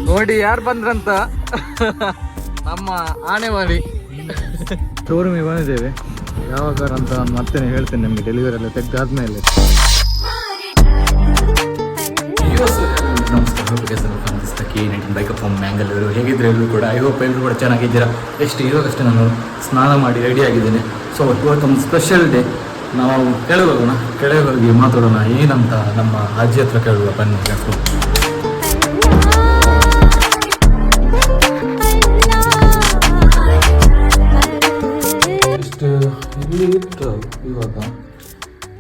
ನೋಡಿ ಯಾರು ಬಂದ್ರಂತ ನಮ್ಮ ಆನೆವಾಡಿ ಶೋರೂಮಿಗೆ ಬಂದಿದ್ದೇವೆ. ಯಾವಾಗ ಅಂತ ಮತ್ತೆ ಹೇಳ್ತೇನೆ ನಿಮಗೆ, ಡೆಲಿವರಿ ಎಲ್ಲ ತೆಗೆದಾದ್ಮೇಲೆ. Bike from Mangalore. ಹೇಗಿದ್ರೆ ಎಲ್ಲರೂ ಕೂಡ ಐ ಹೋಪ್ ಎಲ್ಲರೂ ಕೂಡ ಚೆನ್ನಾಗಿದ್ದೀರಾ. ಎಷ್ಟು ಇವಾಗಷ್ಟೇ ನಾನು ಸ್ನಾನ ಮಾಡಿ ರೆಡಿ ಆಗಿದ್ದೇನೆ. ಸೊ ಇವತ್ತೊಂದು ಸ್ಪೆಷಲ್ ಡೇ. ನಾವು ಕೆಳಗೆ ಹೋಗೋಣ, ಕೆಳಗೆ ಹೋಗಿ ಮಾತಾಡೋಣ ಏನಂತ ನಮ್ಮ ಅಜ್ಜಿ ಹತ್ರ ಕೇಳುವ ಬನ್ನಿ. ಎಷ್ಟು ಎಲ್ಲಿ ಇತ್ತು ಇವಾಗ,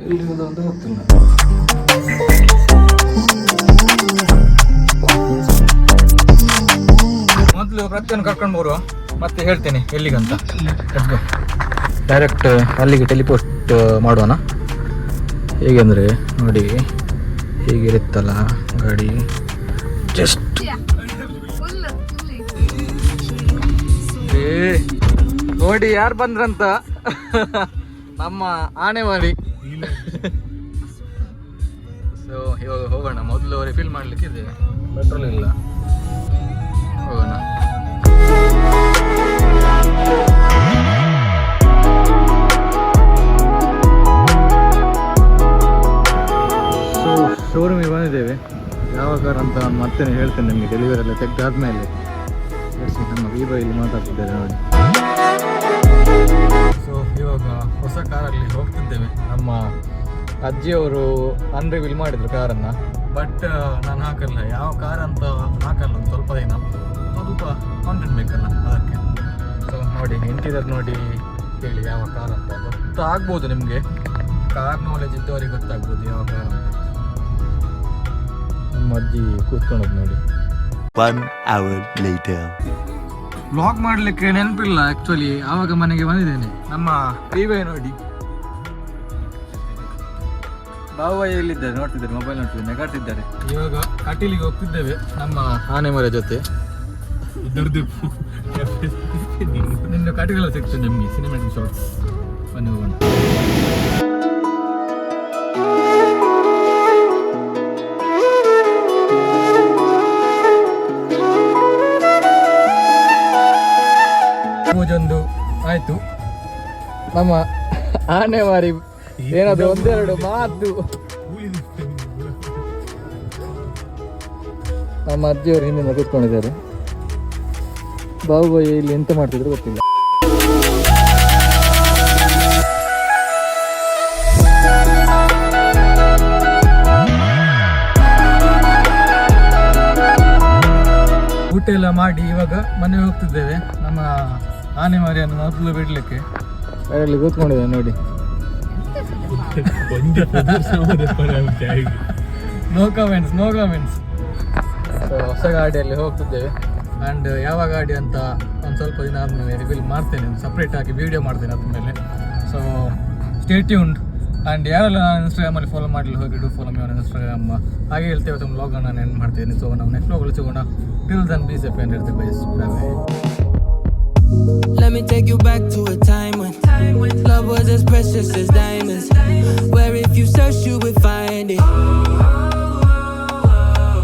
ಎಲ್ಲಿ ಹೋದ ಅಂತ ಗೊತ್ತಿಲ್ಲ. ಮೊದಲು ಪ್ರತಿಯೊಂದು ಕರ್ಕೊಂಡು ಬರುವ, ಮತ್ತೆ ಹೇಳ್ತೇನೆ ಎಲ್ಲಿಗಂತ. ಡೈರೆಕ್ಟ್ ಅಲ್ಲಿಗೆ ಟೆಲಿಪೋಸ್ಟ್ ಮಾಡೋಣ. ಹೇಗೆಂದರೆ ನೋಡಿ, ಹೀಗಿರುತ್ತಲ್ಲ ಗಾಡಿ. ಜಸ್ಟ್ ನೋಡಿ ಯಾರು ಬಂದ್ರಂತ ನಮ್ಮ ಆನೆವಾಡಿ. ಸೊ ಇವಾಗ ಹೋಗೋಣ. ಮೊದಲು ರಿಫಿಲ್ ಮಾಡಲಿಕ್ಕಿದೆ, ಪೆಟ್ರೋಲ್ ಇಲ್ಲ. ಹೋಗೋಣ. ಸೊ ಶೋರೂಮಿಗೆ ಬಂದಿದ್ದೇವೆ. ಯಾವಾಗ ಅಂತ ಮತ್ತೆ ಹೇಳ್ತೇನೆ ನಿಮಗೆ, ಡೆಲಿವರಿ ಎಲ್ಲ ತೆಗೆದಾದ್ಮೇಲೆ. ನಮ್ಮ ವಿವೋ ಇಲ್ಲಿ ಮಾತಾಡ್ತಿದ್ದಾರೆ ನೋಡಿ. ಸೊ ಇವಾಗ ಹೊಸ ಕಾರಲ್ಲಿ ಹೋಗ್ತಿದ್ದೇವೆ. ನಮ್ಮ ಅಜ್ಜಿಯವರು ಅನ್ರಿವೀಲ್ ಮಾಡಿದ್ರು ಕಾರನ್ನು, ಬಟ್ ನಾನು ಹಾಕಲ್ಲ. ಯಾವ ಕಾರ್ ಅಂತ ಹಾಕಲ್ಲ ಒಂದು ಸ್ವಲ್ಪ ದಿನ, ಸ್ವಲ್ಪ ಕಾಂಟೆಂಟ್ ಬೇಕಲ್ಲ ಅದಕ್ಕೆ. ಸೊ ನೋಡಿ ಇಂಟೀರಿಯರ್ ನೋಡಿ ಹೇಳಿ ಯಾವ ಕಾರ್ ಅಂತ ಗೊತ್ತಾಗ್ಬೋದು ನಿಮಗೆ. ಕಾರ್ ನಾಲೆಜ್ ಇದ್ದವರಿಗೆ ಗೊತ್ತಾಗ್ಬೋದು ಯಾವ ಕಾರ್ ಅಂತ. ನಮ್ಮ ಅಜ್ಜಿ ಕೂತ್ಕೊಂಡದ್ದು ನೋಡಿ. 1 hour later. ವ್ಲಾಗ್ ಮಾಡಲಿಕ್ಕೆ ನೆನಪಿಲ್ಲ ಆ್ಯಕ್ಚುಲಿ, ಆವಾಗ ಮನೆಗೆ ಬಂದಿದ್ದೇನೆ. ನಮ್ಮ ವಿವೋ ನೋಡಿ, ಬಾವ ಎಲ್ಲಿದ್ದಾರೆ ನೋಡ್ತಿದ್ದಾರೆ, ಮೊಬೈಲ್ ನೋಡ್ತಿದ್ದಾರೆ, ನೆಗಾಡ್ತಿದ್ದಾರೆ. ಇವಾಗ ಕಟೀಲಿಗೆ ಹೋಗ್ತಿದ್ದೇವೆ ನಮ್ಮ ಆನೆ ಮರ ಜೊತೆ. ನಿನ್ನ ಕಟೀಲೆಲ್ಲ ಸಿಗ್ತದೆ ನಿಮಗೆ ಸಿನಿಮ್ಯಾಟಿಕ್ ಶಾರ್ಟ್ಸ್. ಬನ್ನಿ ಹೋಗೋಣ. ಪೂಜೊಂದು ಆಯ್ತು. ನಮ್ಮ ಆನೆ ಮಾರಿ ಏನಾದ್ರು ಒಂದೆರಡು ಮಾತು. ನಮ್ಮ ಅಜ್ಜಿಯವರು ಹಿಂದಿನ ಕೂತ್ಕೊಂಡಿದ್ದಾರೆ. ಬಾಬುಬಾಯಿ ಇಲ್ಲಿ ಎಂತ ಮಾಡ್ತಿದ್ರು ಗೊತ್ತಿಲ್ಲ. ಊಟ ಎಲ್ಲ ಮಾಡಿ ಇವಾಗ ಮನೆಗೆ ಹೋಗ್ತಿದ್ದೇವೆ. ನಮ್ಮ ಆನೆ ಮಾರಿಯನ್ನು ಮೊದಲು ಬಿಡ್ಲಿಕ್ಕೆ ಅದರಲ್ಲಿ ಕೂತ್ಕೊಂಡಿದೆ ನೋಡಿ. No comments, no comments. ಹೊಸ ಗಾಡಿಯಲ್ಲಿ ಹೋಗ್ತಿದ್ದೇವೆ. ಆ್ಯಂಡ್ ಯಾವ ಗಾಡಿ ಅಂತ ಒಂದು ಸ್ವಲ್ಪ ದಿನ ಆದಮೇಲೆ ರಿವೀಲ್ ಮಾಡ್ತೇನೆ, ಸಪ್ರೇಟ್ ಆಗಿ ವೀಡಿಯೋ ಮಾಡ್ತೇನೆ ಅದ್ಮೇಲೆ. So stay tuned. ಆ್ಯಂಡ್ ಯಾರೆಲ್ಲ ನಾನು ಇನ್ಸ್ಟಾಗ್ರಾಮಲ್ಲಿ ಫಾಲೋ ಮಾಡಲಿ ಹೋಗಿ do follow me on Instagram. ಹಾಗೆ ಹೇಳ್ತೇವೆ ತುಂಬ ವ್ಲಾಗನ್ನು ನಾನು ಎಂಡ್ ಮಾಡ್ತೀನಿ. ಸೊ ನಾವು ನೆಕ್ಸ್ಟ್ ವ್ಲಾಗಲ್ಲಿ ಸಿಗೋಣ. Till then be safe and ಇರ್ತೀವಿ byes. Bye. Let me take you back to a time when love was as precious as diamonds.